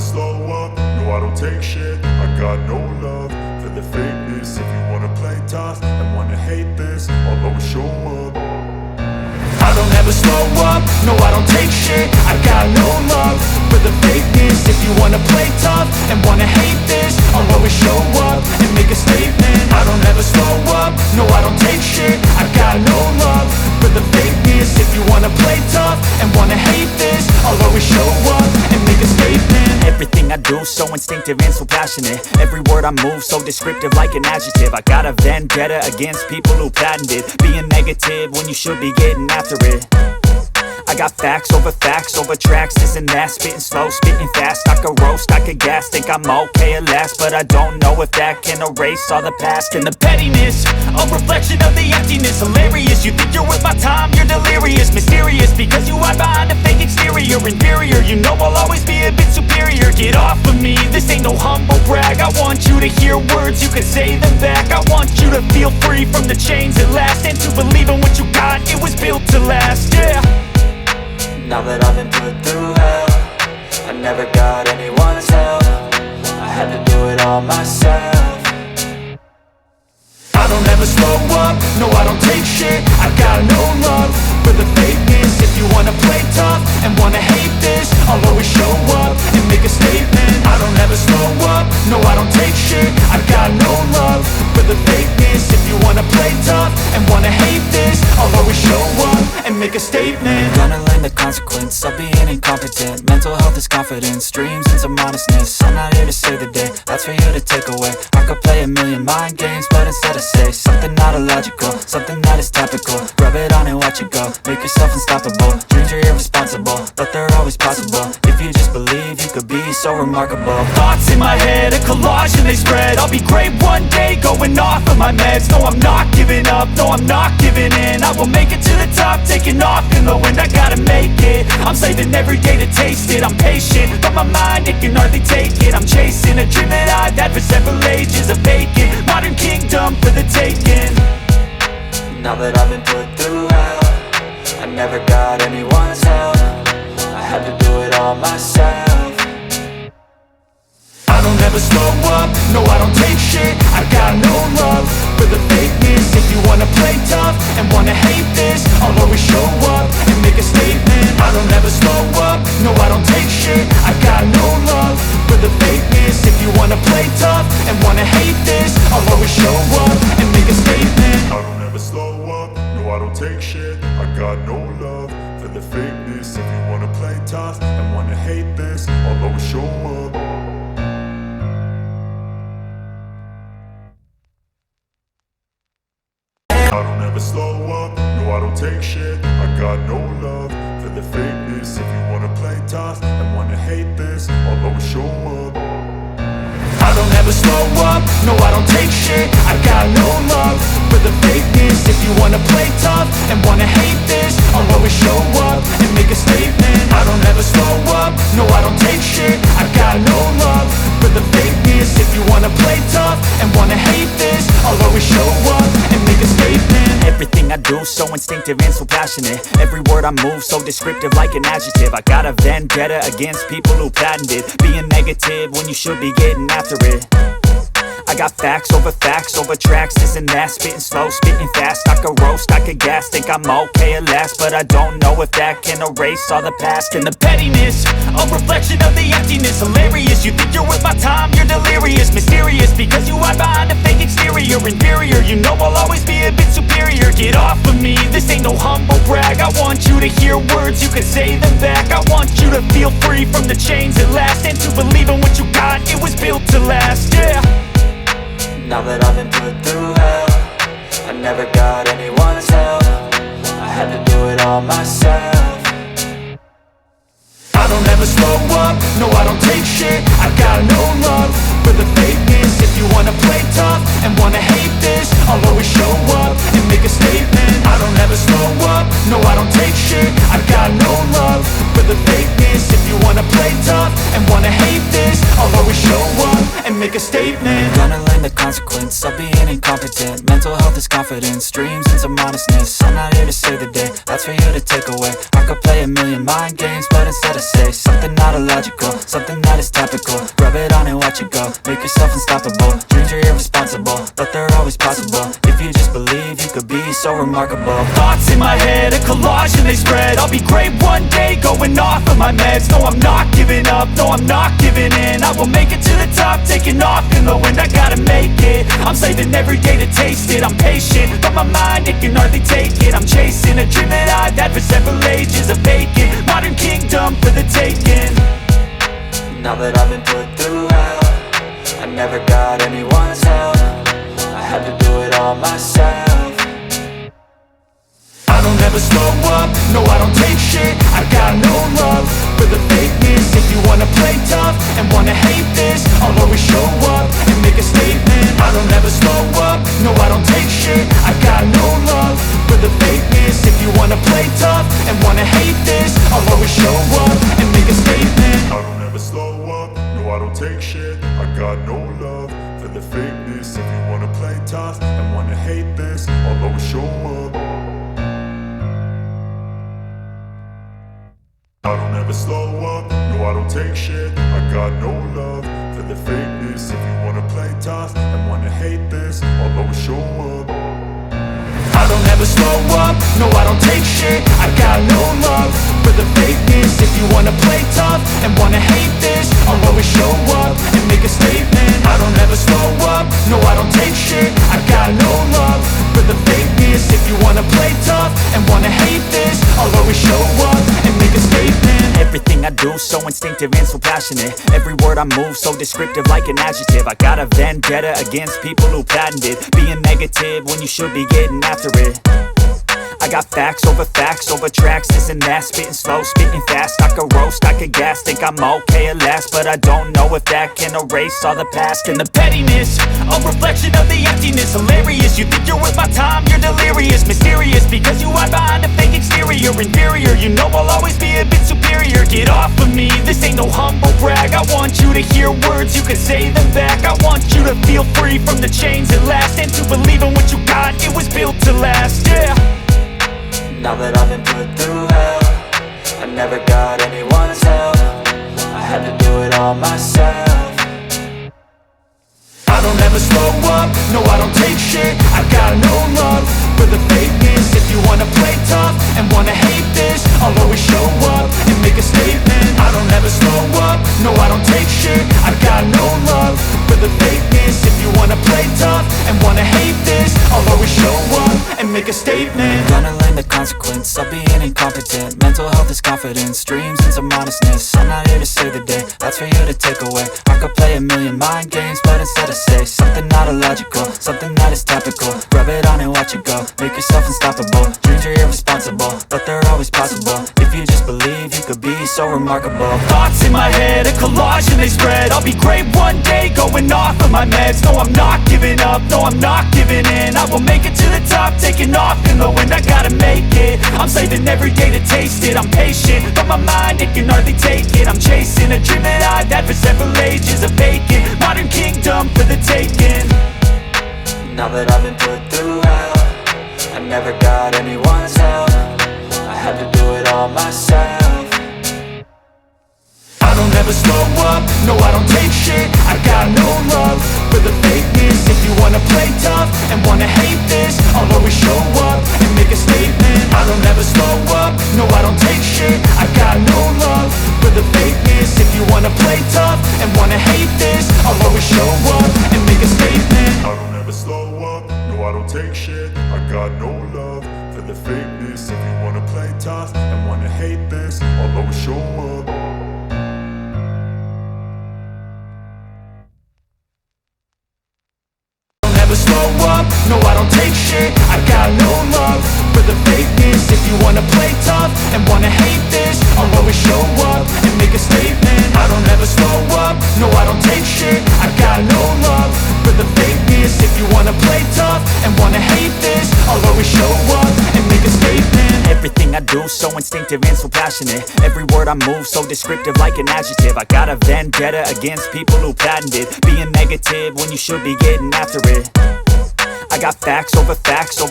slow up, no I don't take shit. I got no love for the fakeness. If you wanna play tough and wanna hate this, I'll always show up. I don't ever slow up, no I don't take shit. I got no love for the fakeness. If you wanna play tough and wanna hate this, I'll always show up and make a statement. I don't ever slow up, no I don't take shit. I got no love for the fakeness. If you wanna play tough and wanna hate this, I'll always show up and make a statement. Everything I do so instinctive and so passionate. Every word I move so descriptive like an adjective. I got a vendetta against people who patented being negative when you should be getting after it. I got facts over tracks, this and that. Spitting slow, spitting fast. I could roast, I could gas. Think I'm okay at last, but I don't know if that can erase all the past. And the pettiness, a reflection of the emptiness. Hilarious, you think you're worth my time, you're delirious. Mysterious, because you hide behind a fake exterior. Inferior, you know I'll always be a bit superior. Get off of me, this ain't no humble brag. I want you to hear words, you can say them back. I want you to feel free from the chains at last, and to believe in what you got, it was built to last, yeah. Now that I've been put through hell, I never got anyone's help. I had to do it all myself. I don't ever slow up, no I don't take shit. I got no love for the fakeness. If you wanna play tough and wanna hate this, I'll always show up and make a statement. I don't ever slow up, no I don't take shit. I got no love for the fakeness. If you wanna play tough and wanna hate this, I'll always show up and make a statement. Gonna learn the consequence of being incompetent. Mental health is confidence, dreams and some honestness. I'm not here to save the day, that's for you to take away. I could play a million mind games, but instead I say something not illogical, something that is topical. Rub it on and watch it go, make yourself unstoppable. Dreams are irresponsible, but they're always possible. If you just believe, you could be so remarkable. Thoughts in my head, a collage and they spread. I'll be great one day, going off of my meds. No, I'm not giving up, no, I'm not giving in. I will make it to the top, taking off in the wind. I gotta make it, I'm saving every day to taste it. I'm patient, but my mind, it can hardly take it. I'm chasing a dream that I've had for several ages. A vacant, modern kingdom for the taking. Now that I've been put through hell, I never got anyone's help. I had to do it all myself. I don't ever slow up, no I don't take shit. I got no love for the fakeness. If you wanna play tough and wanna hate this, I'll always show up and make a statement. I don't ever slow up, no I don't take shit. I got no love for the fakeness. If you wanna play tough and wanna hate this, I'll always show up and make a statement. I don't ever slow up, no I don't take shit. I got no love for the fakeness. If you wanna play tough and wanna hate this, I'll always show up. I don't ever slow up, no I don't take shit. I got no love for the fakeness. If you wanna play tough and wanna hate this, I'll always show up. I don't ever slow up, no I don't take shit. I got no love for the fakeness. If you wanna play tough and wanna hate this, I'll always show up and make a statement. I don't ever slow up, no I don't take shit. I got no love for the fakeness. If you wanna play tough and wanna hate this, I'll always show up and make a statement. Everything I do so instinctive and so passionate. Every word I move so descriptive like an adjective. I got a vendetta against people who patented being negative when you should be getting after it. I got facts over tracks, this and that. Spitting slow, spitting fast. I could roast, I could gas. Think I'm okay at last, but I don't know if that can erase all the past. And the pettiness, a reflection of the emptiness. Hilarious, you think you're worth my time, you're delirious. Mysterious, because you hide behind a fake exterior. Inferior, you know I'll always be a bit superior. Get off of me, this ain't no humble brag. I want you to hear words, you can say them back. I want you to feel free from the chains at last, and to believe in what you got, it was built to last, yeah. Now that I've been put through hell, I never got anyone's help. I had to do it all myself. I don't ever slow up, no I don't take shit. I got no love for the fakeness. If you wanna play tough and wanna hate this, I'll always show up and make a statement. I don't ever slow up, no I don't take shit. I got no love for the fakeness. If you wanna play tough and wanna hate this, I'll always show up and make a statement. Gonna learn the consequence of being incompetent. Mental health is confidence, dreams and some honestness. I'm not here to save the day, that's for you to take away. I could play a million mind games, but instead I say something not illogical, something that is topical. Rub it on and watch it go, make yourself unstoppable. Dreams are irresponsible, but they're always possible. If you just believe, you could be so remarkable. Thoughts in my head, a collage and they spread. I'll be great one day, going off of my meds. No, I'm not giving up, no, I'm not giving in. I will make it to the top, taking off in the wind. I gotta make it, I'm saving every day to taste it. I'm patient, but my mind, it can hardly take it. I'm chasing a dream that I've had for several ages. A vacant, modern kingdom for the taking. Now that I've been put through hell, I never got anyone's help. I had to do it all myself. I don't ever slow up, no I don't take shit. I got no love for the fakeness. If you wanna play tough and wanna hate this, I'll always show up and make a statement. I don't ever slow up, no I don't take shit. I got no love for the fakeness. If you wanna play tough and wanna hate this, I'll always show up and make a statement. I don't ever slow up, no I don't take shit. I got no love for the fakeness. If you wanna play tough and wanna hate this, I'll always show up. I don't ever slow up, no I don't take shit. I got no love for the fakeness. If you wanna play tough and wanna hate this, I'll always show up. I don't ever slow up, no I don't take shit. I got no love for the fakeness. If you wanna play tough and wanna hate this, I'll always show up and make a statement. I don't ever slow up, no I don't take shit. I got no love for the fakeness. If you wanna play tough and wanna hate this, I'll always show up and make a statement. Everything I do so instinctive and so passionate. Every word I move so descriptive like an adjective. I got a vendetta against people who patented being negative when you should be getting after it. I got facts over tracks, this and that. Spitting slow, spitting fast. I could roast, I could gas. Think I'm okay at last, but I don't know if that can erase all the past. And the pettiness, a reflection of the emptiness. Hilarious, you think you're worth my time, you're delirious. Mysterious, because you hide behind a fake exterior. Inferior, you know I'll always be a bit superior. Get off of me, this ain't no humble brag. I want you to hear words, you can say them back. I want you to feel free from the chains at last, and to believe in what you got, it was built to last, yeah. Now that I've been put through hell, I never got anyone's help. I had to do it all myself. I don't ever slow up, no I don't take shit. I got no love for the fakeness. If you wanna play tough and wanna hate this, I'll always show up and make a statement. I don't ever slow up, no I don't take shit. I got no love for the fakeness. If you wanna play tough and wanna hate this, I'll always show up and make a statement. Gonna learn the consequence of being incompetent. Mental health is confidence, dreams and some honestness. I'm not here to save the day, that's for you to take away. I could play a million mind games, but instead I say something not illogical, something that is topical. Rub it on and watch it go, make yourself unstoppable. Dreams are irresponsible, but they're always possible. If you just believe, you could be so remarkable. Thoughts in my head, a collage and they spread. I'll be great one day, going off of my meds. No, I'm not giving up, no, I'm not giving in. I will make it to the top, taking off in the wind. I gotta make it, I'm saving every day to taste it. I'm patient, but my mind, it can hardly take it. I'm chasing a dream that I've had for several ages. A vacant, modern kingdom for the taking. Now that I've been put through hell, I never got anyone's help. I had to do it all myself. I don't ever slow up, no I don't take shit. I got no love for the fakeness. If you wanna play tough and wanna hate this, I'll always show up and make a statement. I don't ever slow up, no I don't take shit. I got no love for the fakeness. If you wanna play tough and wanna hate this, I'll always show up and make a statement. I don't ever slow up, no I don't take shit. I got no love for the fakeness. If you wanna play tough and wanna hate this, I'll always show up. Slow up, no I don't take shit. I got no love for the fakeness. If you wanna play tough and wanna hate this, I'll always show up and make a statement. I don't ever slow up, no I don't take shit. I got no love for the fakeness. If you wanna play tough and wanna hate this, I'll always show up and make a statement. Everything I do, so instinctive and so passionate. Every word I move, so descriptive like an adjective. I got a vendetta against people who patented being negative when you should be getting after it. I got facts over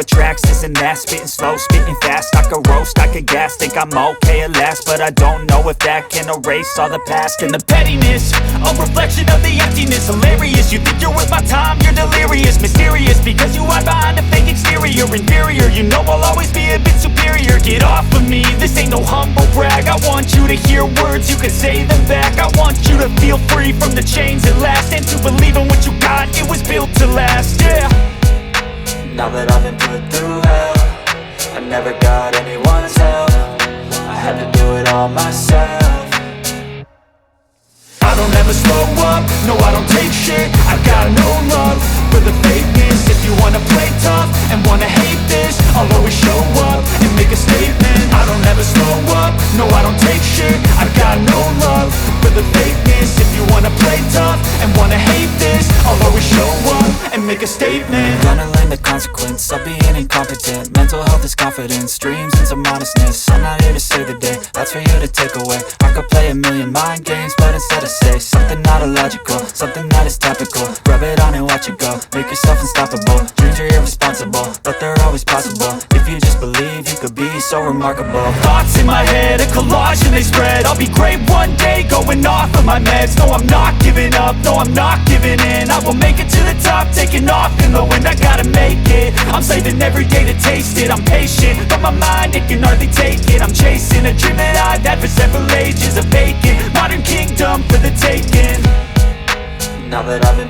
tracks, this and that. Spitting slow, spitting fast, I could roast, I could gas. Think I'm okay at last, but I don't know if that can erase all the past. And the pettiness, a reflection of the emptiness. Hilarious, you think you're worth my time, you're delirious. Mysterious, because you hide behind a fake exterior. Inferior, you know I'll always be a bit superior. Get off of me, this ain't no humble brag. I want you to hear words, you can say them back. I want you to feel free from the chains at last, and to believe in what you got, it was built to last, yeah. Now that I've been put through hell, I never got anyone's help. I had to do it all myself. I don't ever slow up, no I don't take shit. I got no love for the fakeness. If you wanna play tough and wanna hate this, I'll always show up and make a statement. I don't ever slow up, no I don't take shit. I got no love for the fakeness. If you wanna play tough and wanna hate this, I'll always show up and make a statement. Gonna learn the consequence of being incompetent. Mental health is confidence, dreams and some modestness. I'm not here to save the day, that's for you to take away. I could play a million mind games, but instead I say something not illogical, something that is topical. Rub it on and watch it go, make yourself unstoppable. Dreams are irresponsible, but they're always possible. If you just believe, you could be so remarkable. Thoughts in my head, a collage and they spread. I'll be great one day, going off of my meds. No, I'm not giving up, no, I'm not giving in. I will make it to the top, taking off in the wind. I gotta make it, I'm saving every day to taste it. I'm patient, but my mind, it can hardly take it. I'm chasing a dream that I've had for several ages. A vacant, modern kingdom for the taking. Now that I've been